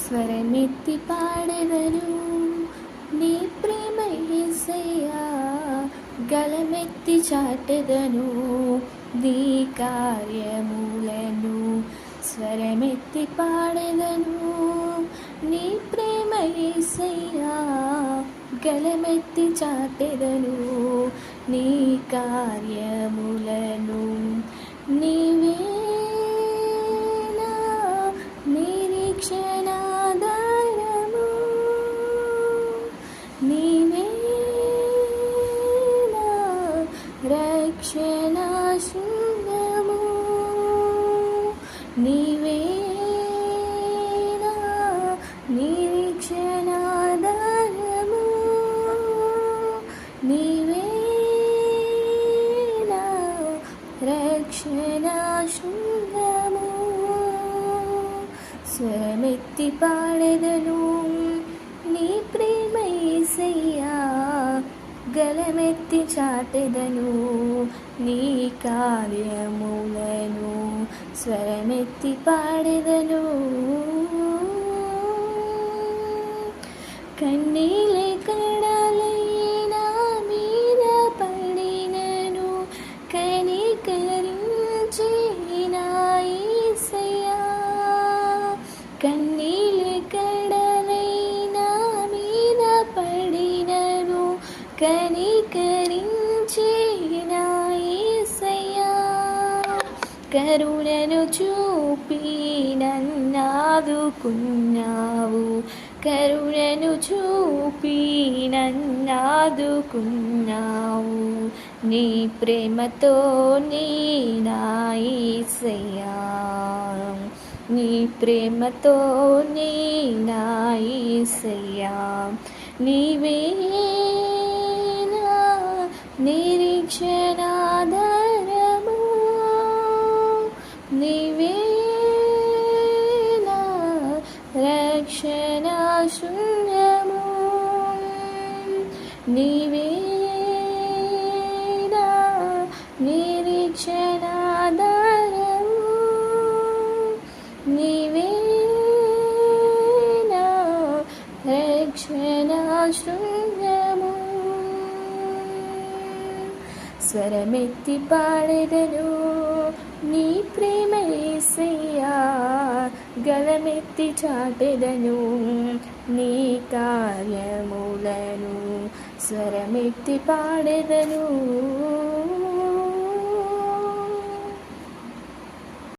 స్వరమెత్తి పాడెదను నీ ప్రేమ యేసయ్యా, గళమెత్తి చాటెదను నీ కార్యములను. స్వరమెత్తి పాడెదను నీ ప్రేమ యేసయ్యా, గళమెత్తి చాటెదను నీ కార్యములను. నీవే నా నిరీక్షణాధారము, నీవే నా రక్షణ శృంగము, నీవే నా నిరీక్షణాధారము, నీవే నా రక్షణ శృంగము. స్వరమెత్తి పాడెదను నీ ప్రేమ యేసయ్యా, గళమెత్తి చాటెదను నీ కార్యములను. స్వరమెత్తి పాడెదను. కన్నీలే కడలైనా మీద పడినను కనికరించి నా యేసయ్యా, కన్నీలే కడలైనా మీద పడినను కనికరించి నా యేసయ్యా, కరుణను చూపి నన్నాదుకున్నావు, కరుణను చూపి నన్నాదుకున్నావు. నీ ప్రేమతో నీ నా యేసయ్యా, నీ ప్రేమతో నీ నా యేసయ్యా, నీవే నా నిరీక్షణాధారము, నీవే నా రక్షణ శృంగము, నీవే నా నిరీక్షణాధారము, నీవే నా రక్షణ శృంగము. స్వరమెత్తి పాడెదను నీ ప్రేమ యేసయ్యా, గళమెత్తి చాటెదను నీ కార్యములను. స్వరమెత్తి పాడెదను.